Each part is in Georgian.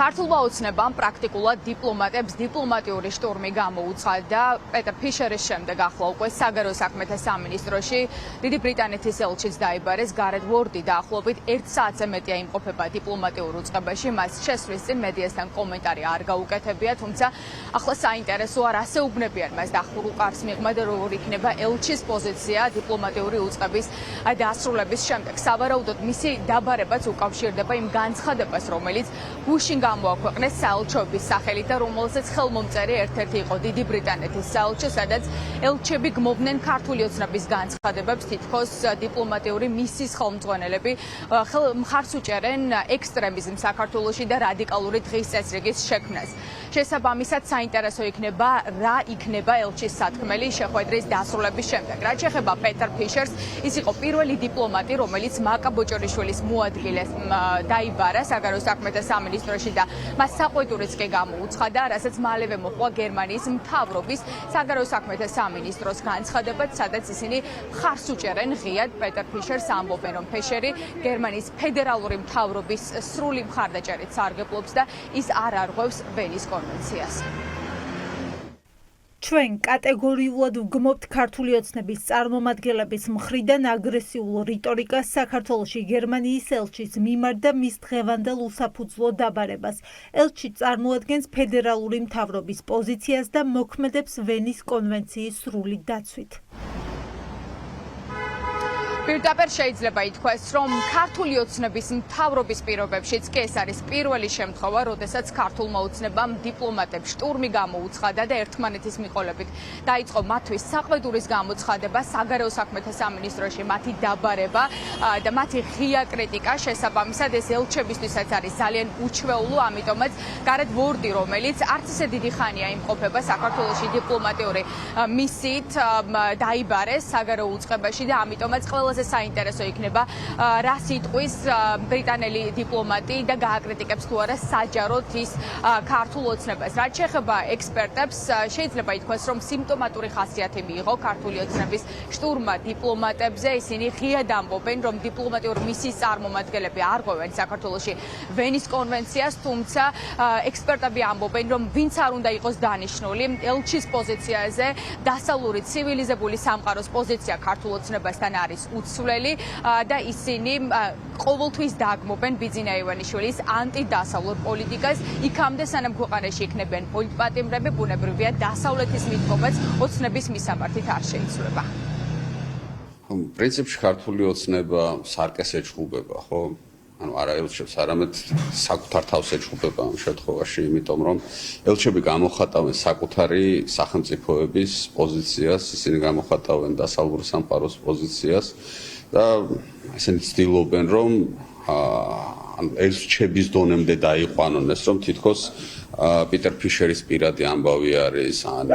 ქართულმა ოცნებამ პრაქტიკულად დიპლომატებს დიპლომატიური შტურმი გამოუცხადა პეტერ ფიშერის შემდეგ ახლა უკვე საგარეო საქმეთა სამინისტროში დიდი ბრიტანეთის ელჩიც დაიბარეს გარეთ ვორდი დაახლოებით 1 საათზე მეტია იმყოფება დიპლომატიურ უწყებაში მას შესვლის წინ მედიასთან კომენტარი არ გაუკეთებია თუმცა ახლა საინტერესოა რა შეუბნებიან მას დახურულ კარს მიღმა და როგორ იქნება ელჩის პოზიცია დიპლომატიური უწყების დასრულების შემდეგ სავარაუდოდ მისი დაბარებაც უკავშირდება იმ განცხადებას რომელიც გუშინ გამოაქვეყნეს საელჩოების სახელით და რომელზეც ხელმომწერი ერთ-ერთი იყო დიდი ბრიტანეთის საელჩო, სადაც ელჩები გმობდნენ ქართული ოცნების განცხადებებს, თითქოს დიპლომატიური მისიის ხელმძღვანელები მხარს უჭერენ ექსტრემიზმს საქართველოში და რადიკალური დღის წესრიგის შექმნას. შესაბამისად საინტერესო იქნება რა იქნება ელჩის სათქმელი შეხვედრის დასრულების შემდეგ. რაც შეეხება პეტერ ფიშერს, ის იყო პირველი დიპლომატი, რომელიც მაკა ბოჭორიშვილის მოადგილეს დაიბარა საგარეო საქმეთა სამინისტროში და მას საყვედურიც კი გამოუცხადა, რასაც მალევე მოჰყვა გერმანიის მთავრობის საგარეო საქმეთა სამინისტროს განცხადებაც, სადაც ისინი მხარს უჭერენ ღიად პეტერ ფიშერს ამბობენ, რომ ფიშერი გერმანიის ფედერალური მთავრობის სრული მხარდაჭერით სარგებლობს და ის არ არღვევს ვენის კონვენციას. ჩვენ კატეგორიულად ვგმობთ ქართული ოცნების წარმომადგენლების მხრიდან აგრესიულ რიტორიკას საქართველოში გერმანიის ელჩის მიმართ და მის დღევანდელ უსაფუძვლო დაბარებას. ელჩი წარმოადგენს ფედერალური მთავრობის პოზიციას და მოქმედებს ვენის კონვენციის სრული დაცვით. პირდაპირ შეიძლება ითქვას, რომ ქართული ოცნების მთავრობის პირობებშიც კი ეს არის პირველი შემთხვევა, როდესაც ქართულმა ოცნებამ დიპლომატებს შტურმი გამოუცხადა და ერთმანეთის მიყოლებით დაიწყო მათთვის საყვედურის გამოცხადება საგარეო საქმეთა სამინისტროში, მათი დაბარება და მათი ღია კრიტიკა შესაბამისად ეს ელჩებისთვისაც არის ძალიან უჩვეულო, ამიტომაც გარეთ ვორდი, რომელიც არც ისე დიდი ხანია იმყოფება საქართველოში დიპლომატიური მისიით დაიბარეს საგარეო უწყებაში და ამიტომაც ყველაზე საინტერესო იქნება რა სიტყვის ბრიტანელი დიპლომატი და გააკრიტიკებს თუ არა საჯაროდ ის ქართულ ოცნებას. რაც შეეხება ექსპერტებს, შეიძლება ითქვას, რომ სიმპტომატური ხასიათი მიიღო ქართული ოცნების შტურმა დიპლომატებზე. ისინი ღიად ამბობენ, რომ დიპლომატიური მისიის წარმომადგენლები არღვევენ საქართველოში ვენის კონვენციას, თუმცა ექსპერტები ამბობენ, რომ ვინც არ უნდა იყოს დანიშნული ელჩის პოზიციაზე, დასავლური ცივილიზებული სამყაროს პოზიცია ქართულ ოცნებასთან არის უცვლელი და ისინი ყოველთვის დაგმობენ ბიძინა ივანიშვილის ანტიდასავლურ პოლიტიკას. იქამდე სანამ ქვეყანაში იქნებიან პოლიტპატიმრები, ბუნებრივია დასავლეთის მითხოვაც ოცნების მისამართით არ შეიცვლება. პრინციპში ქართული ოცნება სარკეს ეჩხუბება, ხო? ანუ არა ელჩებს, არამედ საკუთარ თავს ეჩხუბება ამ შემთხვევაში, იმიტომ რომ ელჩები გამოხატავენ საკუთარი სახელმწიფოების პოზიციას, ისინი გამოხატავენ დასავლური სამყაროს პოზიციას და ისინი ცდილობენ, რომ ელჩების დონემდე დაიყვანონ ეს, რომ თითქოს პიტერ ფიშერის პირადი ამბავი არის, ან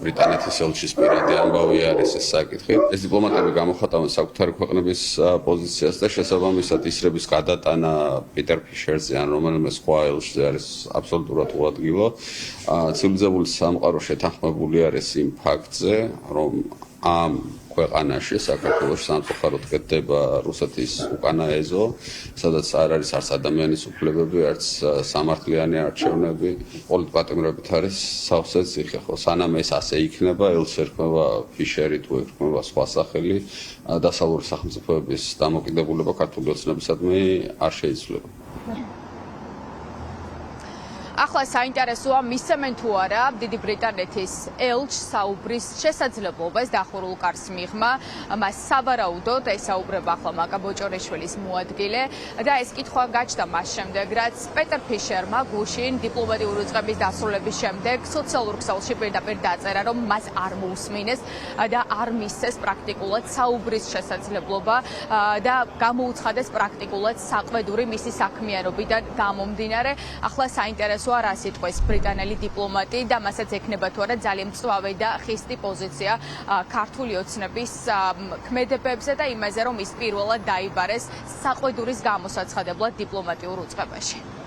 ბრიტანეთის ელჩის პირადი ამბავი არის ეს საკითხი. ეს დიპლომატები გამოხატავენ საკუთარი ქვეყნების პოზიციას და შესაბამისად ისრების გადატანა პიტერ ფიშერზე ან რომელიმე სხვა ელჩზე არის აბსოლუტურად უადგილო. ცივილიზებული სამყარო შეთანხმებული არის იმ ფაქტზე, რომ ამ ქვეყანაში საქართველოში სამწუხაროდ კეთდება რუსეთის უკანა ეზო, სადაც არ არის არც ადამიანის უფლებები, არც სამართლიანი არჩევნები, პოლიტპატიმრებით არის სავსე ციხე, ხო? სანამ ეს ასე იქნება, ელჩს ერქმევა ფიშერი თუ ერქმევა სხვა სახელი, დასავლური სახელმწიფოების დამოკიდებულება ქართული ოცნებისადმი არ შეიცვლება. ახლა საინტერესოა მისცემენ თუ არა დიდი ბრიტანეთის ელჩს საუბრის შესაძლებლობას დახურულ კარს მიღმა, მას სავარაუდოდ ესაუბრება ახლა მაკა ბოჭორიშვილის მოადგილე და ეს კითხვა გაჩნდა მას შემდეგ, რაც პეტერ ფიშერმა გუშინ დიპლომატიური უწყების დასრულების შემდეგ სოციალურ ქსელში პირდაპირ დაწერა, რომ მას არ მოусმინეს და არ მისცეს პრაქტიკულად საუბრის შესაძლებლობა და გამოუცხადეს პრაქტიკულად საყვედური მისი საქმიანობიდან გამომდინარე. ახლა საინტერესოა რა სიტყვის ბრიტანელი დიპლომატი და მასაც ექნება თუ არა ძალიან მწვავე და ხისტი პოზიცია ქართული ოცნების ქმედებებზე და იმაზე, რომ ის პირველად დაიბარეს საყვედურის გამოსაცხადებლად დიპლომატიურ უწყებაში.